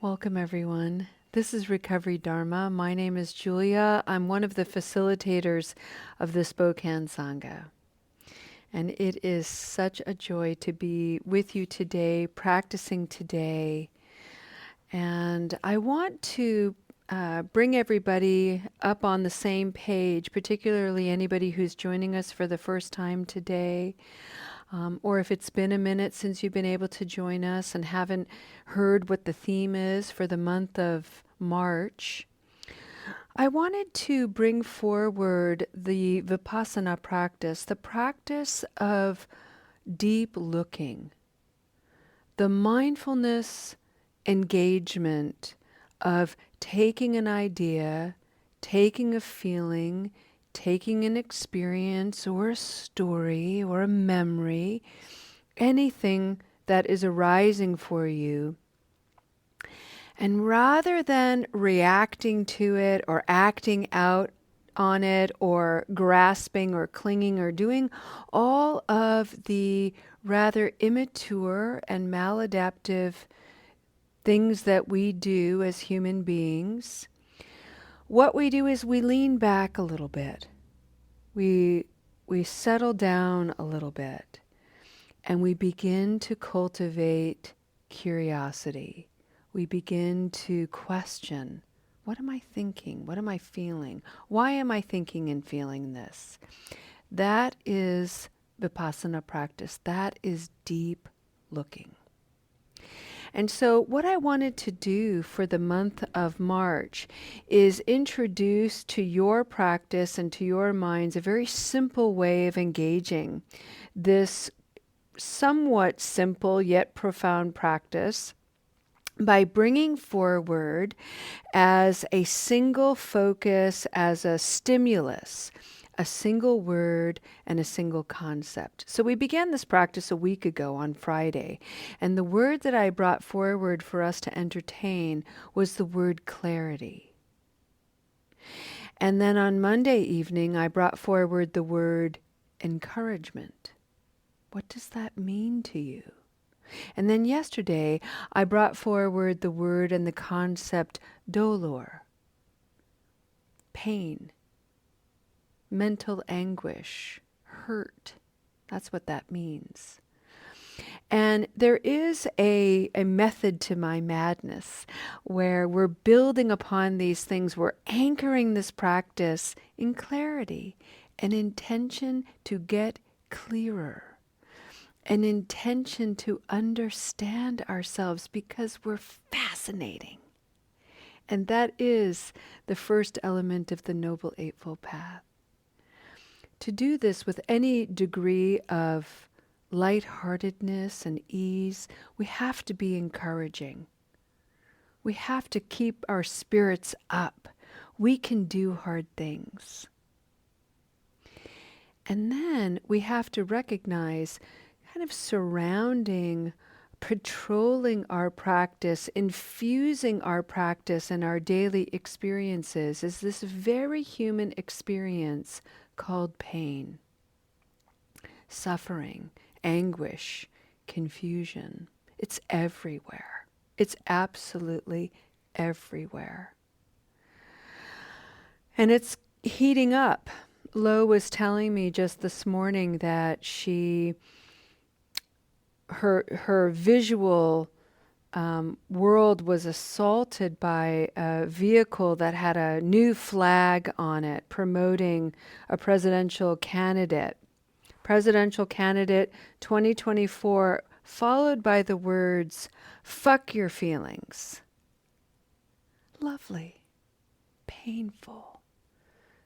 Welcome, everyone. This is Recovery Dharma. My name is Julia. I'm one of the facilitators of the Spokane Sangha. And it is such a joy to be with you today, practicing today. And I want to bring everybody up on the same page, particularly anybody who's joining us for the first time today. Or if it's been a minute since you've been able to join us and haven't heard what the theme is for the month of March, I wanted to bring forward the vipassana practice, the practice of deep looking, the mindfulness engagement of taking an idea, taking a feeling, taking an experience or a story or a memory, anything that is arising for you. And rather than reacting to it or acting out on it or grasping or clinging or doing all of the rather immature and maladaptive things that we do as human beings, what we do is we lean back a little bit. We settle down a little bit and we begin to cultivate curiosity. We begin to question, what am I thinking? What am I feeling? Why am I thinking and feeling this? That is vipassana practice. That is deep looking. And so what I wanted to do for the month of March is introduce to your practice and to your minds a very simple way of engaging this somewhat simple yet profound practice by bringing forward as a single focus, as a stimulus, a single word and a single concept. So we began this practice a week ago on Friday, and the word that I brought forward for us to entertain was the word clarity. And then on Monday evening, I brought forward the word encouragement. What does that mean to you? And then yesterday, I brought forward the word and the concept dolor, pain, mental anguish, hurt. That's what that means. And there is a method to my madness where we're building upon these things. We're anchoring this practice in clarity, an intention to get clearer, an intention to understand ourselves because we're fascinating. And that is the first element of the Noble Eightfold Path. To do this with any degree of lightheartedness and ease, we have to be encouraging. We have to keep our spirits up. We can do hard things. And then we have to recognize kind of surrounding, patrolling our practice, infusing our practice and our daily experiences is this very human experience called pain, suffering, anguish, confusion. It's everywhere. It's absolutely everywhere. And it's heating up. Lo was telling me just this morning that her visual world was assaulted by a vehicle that had a new flag on it promoting a presidential candidate. Presidential candidate 2024, followed by the words, "Fuck your feelings." Lovely. Painful.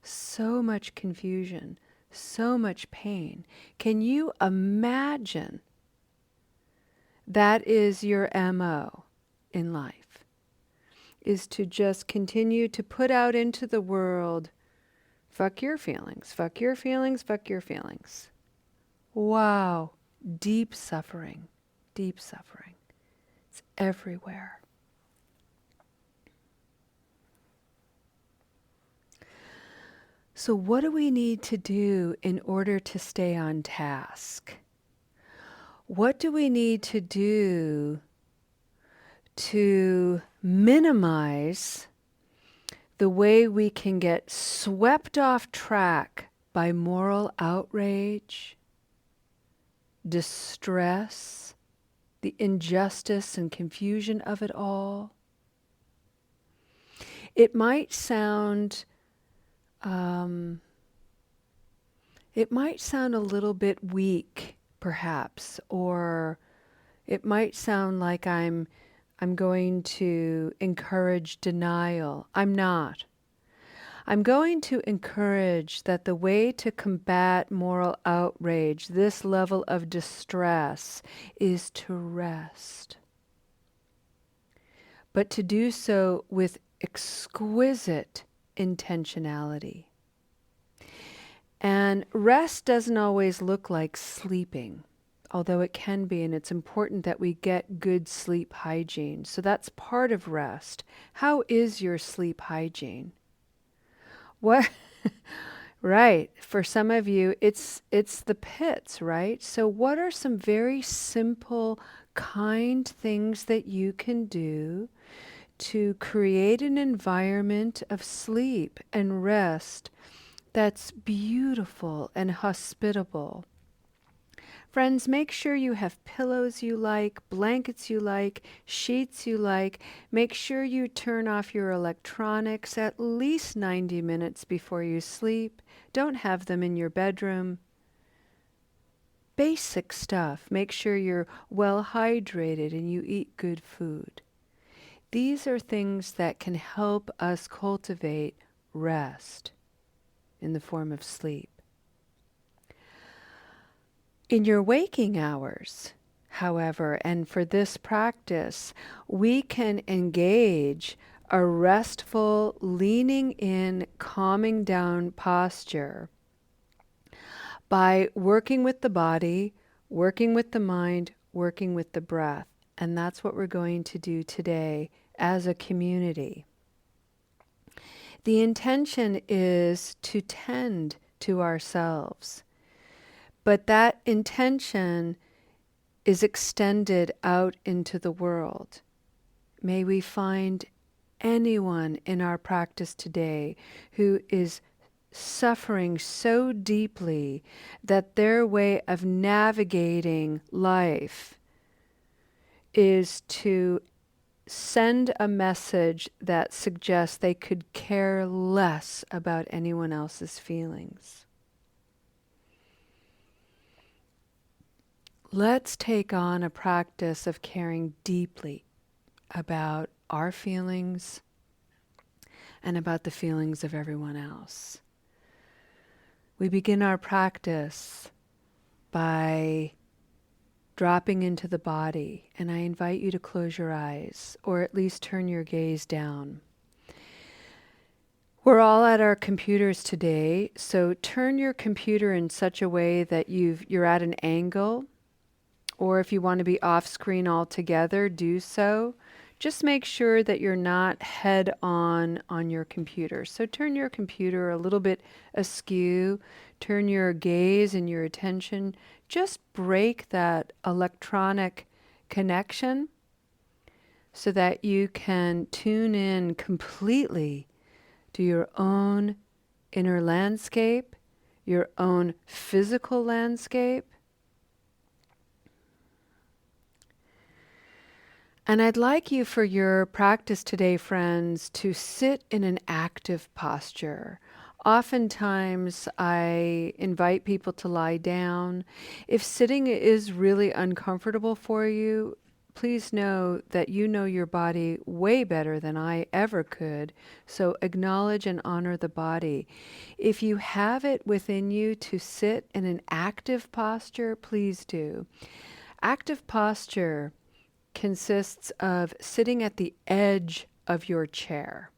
So much confusion. So much pain. Can you imagine that is your MO in life, is to just continue to put out into the world, fuck your feelings, fuck your feelings, fuck your feelings. Wow, deep suffering, deep suffering. It's everywhere. So what do we need to do in order to stay on task? What do we need to do to minimize the way we can get swept off track by moral outrage, distress, the injustice and confusion of it all. It might sound a little bit weak, perhaps, or it might sound like I'm going to encourage denial. I'm not. I'm going to encourage that the way to combat moral outrage, this level of distress, is to rest. But to do so with exquisite intentionality. And rest doesn't always look like sleeping, although it can be, and it's important that we get good sleep hygiene. So that's part of rest. How is your sleep hygiene? What? Right. For some of you, it's the pits, right? So what are some very simple, kind things that you can do to create an environment of sleep and rest that's beautiful and hospitable? Friends, make sure you have pillows you like, blankets you like, sheets you like. Make sure you turn off your electronics at least 90 minutes before you sleep. Don't have them in your bedroom. Basic stuff. Make sure you're well hydrated and you eat good food. These are things that can help us cultivate rest in the form of sleep. In your waking hours, however, and for this practice, we can engage a restful, leaning in, calming down posture by working with the body, working with the mind, working with the breath. And that's what we're going to do today as a community. The intention is to tend to ourselves. But that intention is extended out into the world. May we find anyone in our practice today who is suffering so deeply that their way of navigating life is to send a message that suggests they could care less about anyone else's feelings. Let's take on a practice of caring deeply about our feelings and about the feelings of everyone else. We begin our practice by dropping into the body, and I invite you to close your eyes, or at least turn your gaze down. We're all at our computers today, so turn your computer in such a way that you're at an angle. Or if you want to be off screen altogether, do so. Just make sure that you're not head on your computer. So turn your computer a little bit askew. Turn your gaze and your attention. Just break that electronic connection so that you can tune in completely to your own inner landscape, your own physical landscape. And I'd like you for your practice today, friends, to sit in an active posture. Oftentimes, I invite people to lie down. If sitting is really uncomfortable for you, please know that you know your body way better than I ever could. So acknowledge and honor the body. If you have it within you to sit in an active posture, please do. Active posture consists of sitting at the edge of your chair.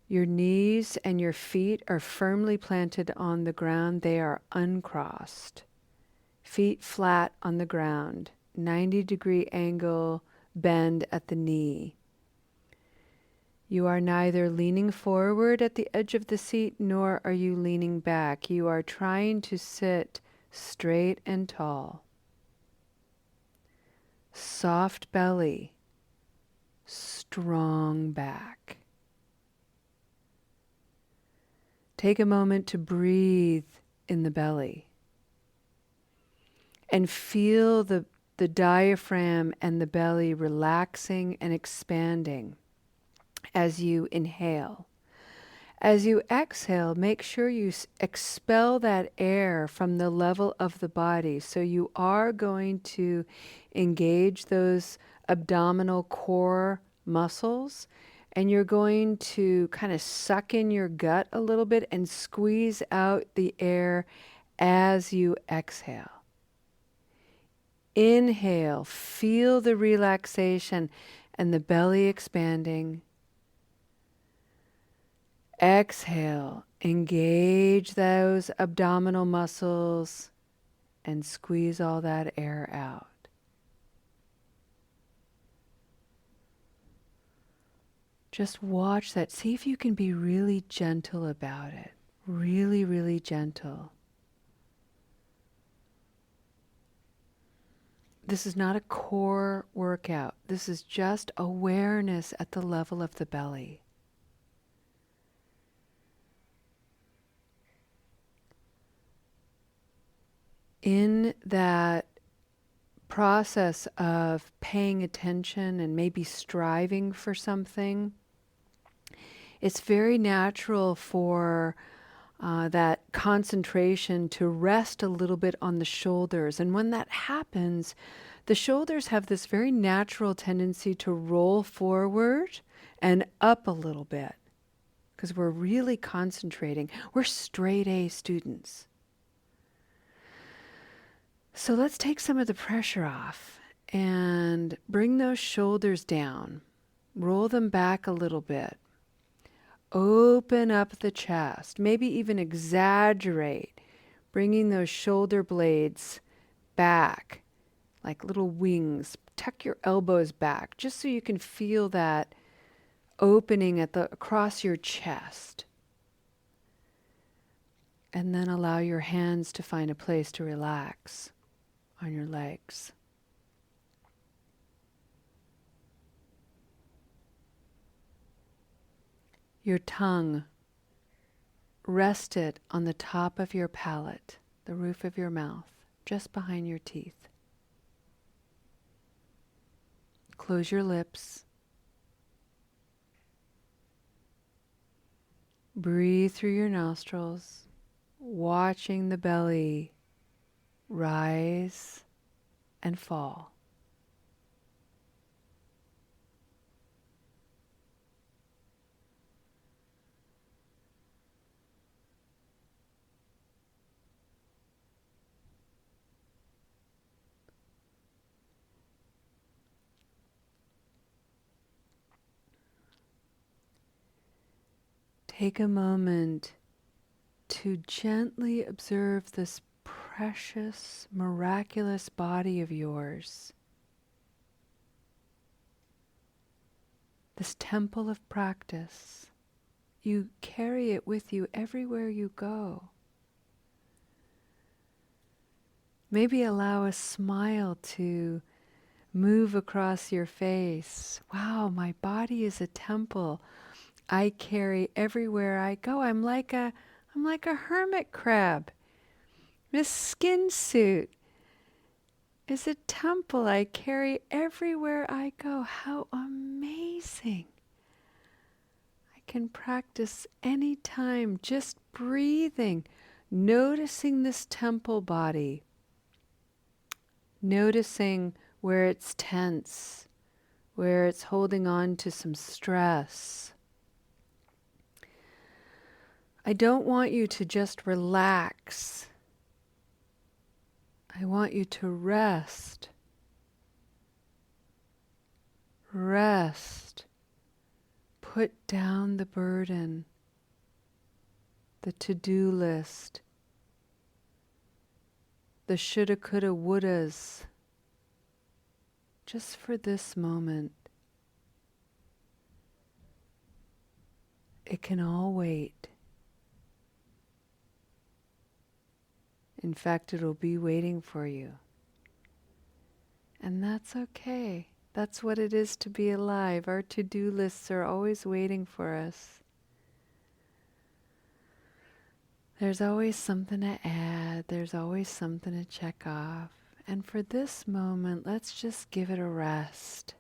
Your knees and your feet are firmly planted on the ground. They are uncrossed. Feet flat on the ground, 90-degree angle bend at the knee. You are neither leaning forward at the edge of the seat, nor are you leaning back. You are trying to sit straight and tall. Soft belly, strong back. Take a moment to breathe in the belly and feel the diaphragm and the belly relaxing and expanding as you inhale. As you exhale, make sure you expel that air from the level of the body. So you are going to engage those abdominal core muscles, and you're going to kind of suck in your gut a little bit and squeeze out the air as you exhale. Inhale, feel the relaxation and the belly expanding. Exhale, engage those abdominal muscles and squeeze all that air out. Just watch that. See if you can be really gentle about it. Really, really gentle. This is not a core workout. This is just awareness at the level of the belly. In that process of paying attention and maybe striving for something, it's very natural for that concentration to rest a little bit on the shoulders. And when that happens, the shoulders have this very natural tendency to roll forward and up a little bit because we're really concentrating. We're straight A students. So let's take some of the pressure off and bring those shoulders down. Roll them back a little bit. Open up the chest, maybe even exaggerate, bringing those shoulder blades back like little wings. Tuck your elbows back just so you can feel that opening across your chest. And then allow your hands to find a place to relax on your legs. Your tongue, rest it on the top of your palate, the roof of your mouth, just behind your teeth. Close your lips. Breathe through your nostrils, watching the belly rise and fall. Take a moment to gently observe this precious, miraculous body of yours. This temple of practice. You carry it with you everywhere you go. Maybe allow a smile to move across your face. Wow, my body is a temple I carry everywhere I go. I'm like a hermit crab. This skin suit is a temple I carry everywhere I go. How amazing. I can practice anytime, just breathing, noticing this temple body, noticing where it's tense, where it's holding on to some stress. I don't want you to just relax. I want you to rest. Rest. Put down the burden, the to-do list, the shoulda, coulda, wouldas, just for this moment. It can all wait. In fact, it'll be waiting for you. And that's okay. That's what it is to be alive. Our to-do lists are always waiting for us. There's always something to add. There's always something to check off. And for this moment, let's just give it a rest.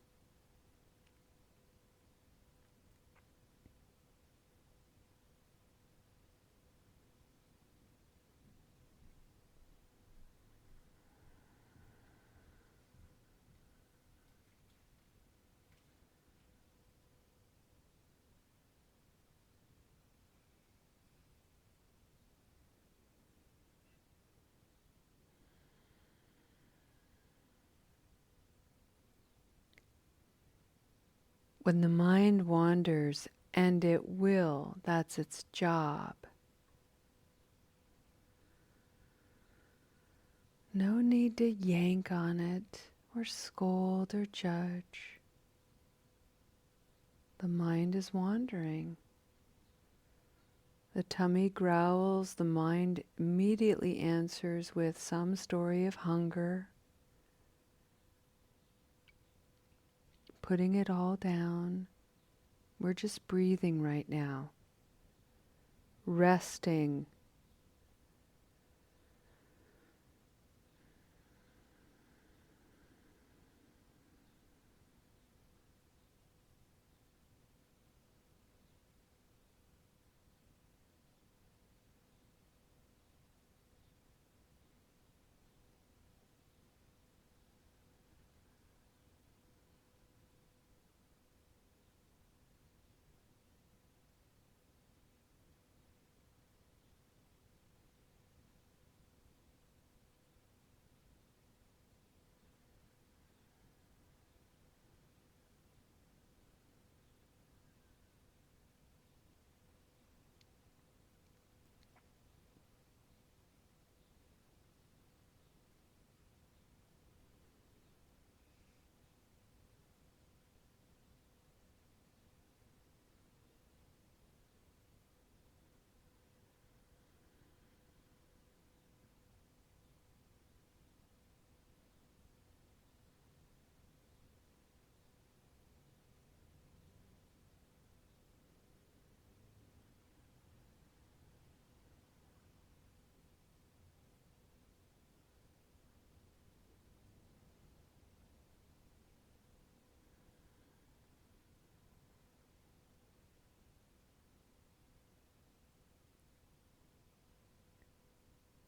When the mind wanders, and it will, that's its job. No need to yank on it or scold or judge. The mind is wandering. The tummy growls, the mind immediately answers with some story of hunger, putting it all down. We're just breathing right now, resting.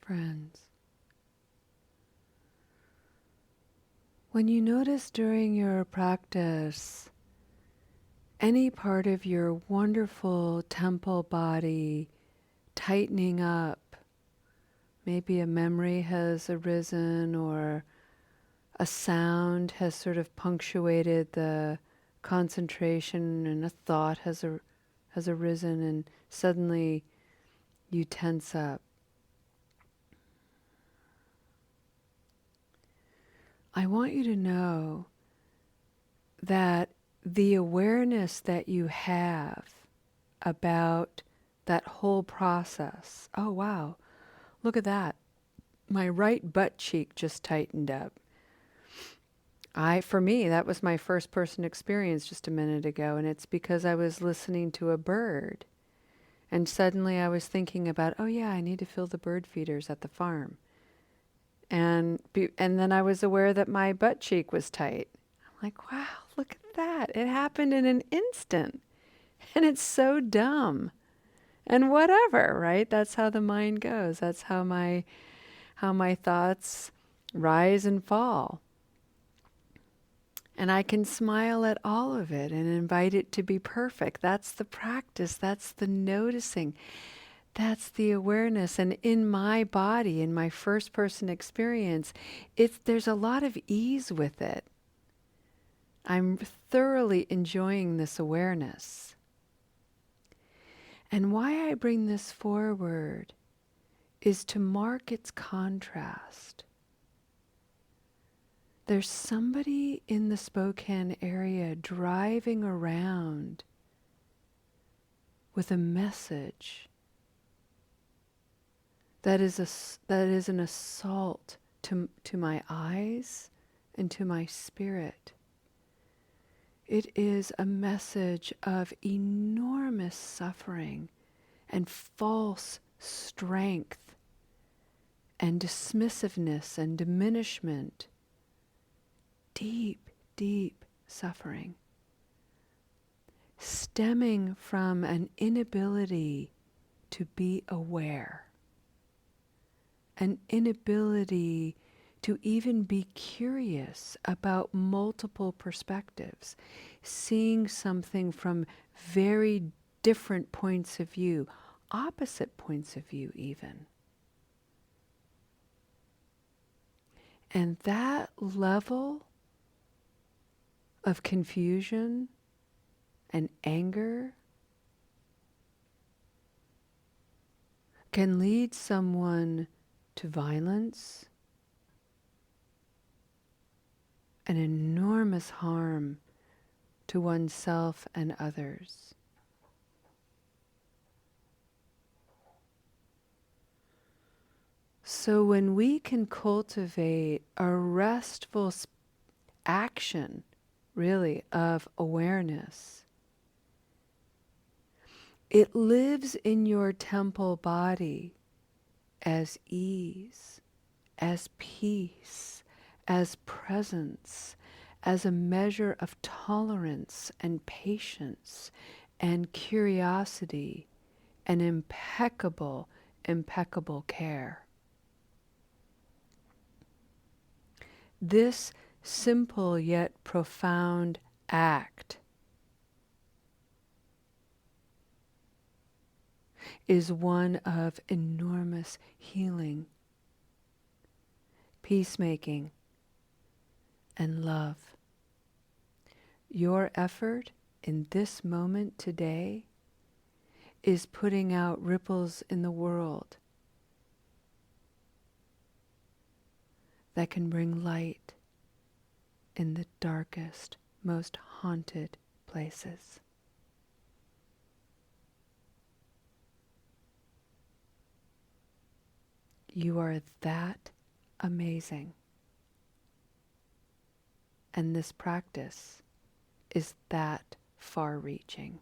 Friends, when you notice during your practice any part of your wonderful temple body tightening up, maybe a memory has arisen or a sound has sort of punctuated the concentration and a thought has arisen and suddenly you tense up. I want you to know that the awareness that you have about that whole process, oh wow, look at that. My right butt cheek just tightened up. For me, that was my first person experience just a minute ago, and it's because I was listening to a bird. And suddenly I was thinking about, oh yeah, I need to fill the bird feeders at the farm. And then I was aware that my butt cheek was tight. I'm like, wow, look at that. It happened in an instant. And it's so dumb. And whatever, right? That's how the mind goes. That's how my thoughts rise and fall. And I can smile at all of it and invite it to be perfect. That's the practice. That's the noticing. That's the awareness. And in my body, in my first person experience, there's a lot of ease with it. I'm thoroughly enjoying this awareness. And why I bring this forward is to mark its contrast. There's somebody in the Spokane area driving around with a message that is an assault to my eyes and to my spirit. It is a message of enormous suffering and false strength and dismissiveness and diminishment. Deep, deep suffering, stemming from an inability to be aware, an inability to even be curious about multiple perspectives, seeing something from very different points of view, opposite points of view even. And that level of confusion and anger can lead someone to violence and enormous harm to oneself and others. So when we can cultivate a restful action, really, of awareness, it lives in your temple body as ease, as peace, as presence, as a measure of tolerance and patience and curiosity and impeccable, impeccable care. This simple yet profound act is one of enormous healing, peacemaking, and love. Your effort in this moment today is putting out ripples in the world that can bring light in the darkest, most haunted places. You are that amazing. And this practice is that far-reaching.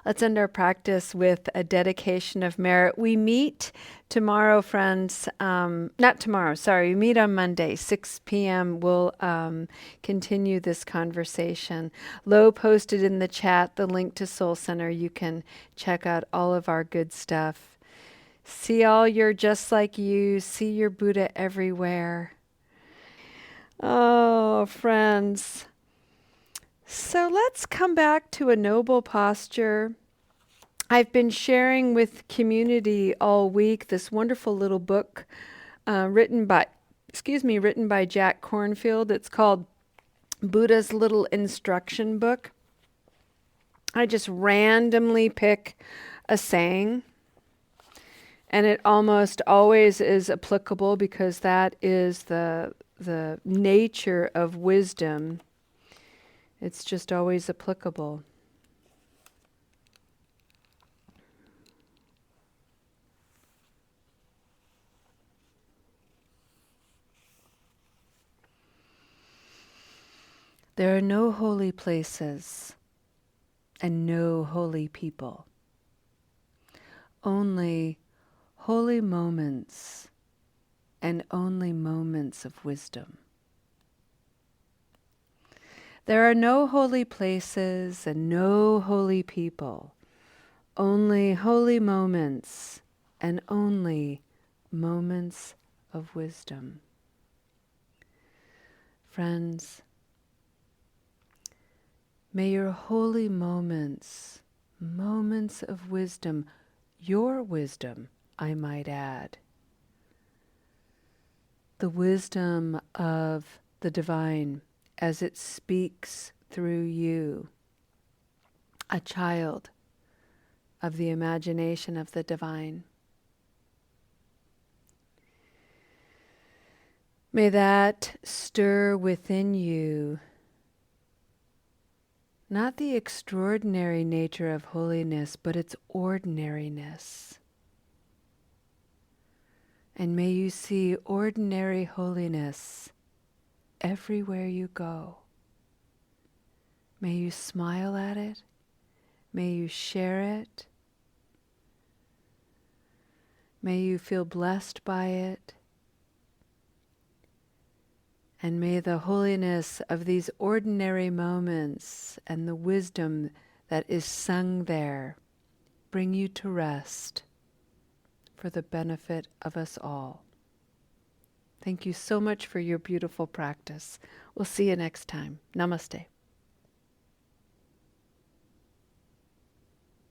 Let's end our practice with a dedication of merit. We meet tomorrow, friends. Not tomorrow, sorry. We meet on Monday, 6 p.m. We'll continue this conversation. Lo posted in the chat the link to Soul Center. You can check out all of our good stuff. See all your just like you. See your Buddha everywhere. Oh, friends. So let's come back to a noble posture. I've been sharing with community all week this wonderful little book written by Jack Kornfield. It's called Buddha's Little Instruction Book. I just randomly pick a saying, and it almost always is applicable because that is the nature of wisdom. It's just always applicable. There are no holy places and no holy people. Only holy moments and only moments of wisdom. There are no holy places and no holy people, only holy moments and only moments of wisdom. Friends, may your holy moments, moments of wisdom, your wisdom, I might add, the wisdom of the divine as it speaks through you, a child of the imagination of the divine. May that stir within you not the extraordinary nature of holiness, but its ordinariness. And may you see ordinary holiness everywhere you go. May you smile at it. May you share it. May you feel blessed by it. And may the holiness of these ordinary moments and the wisdom that is sung there bring you to rest for the benefit of us all. Thank you so much for your beautiful practice. We'll see you next time. Namaste.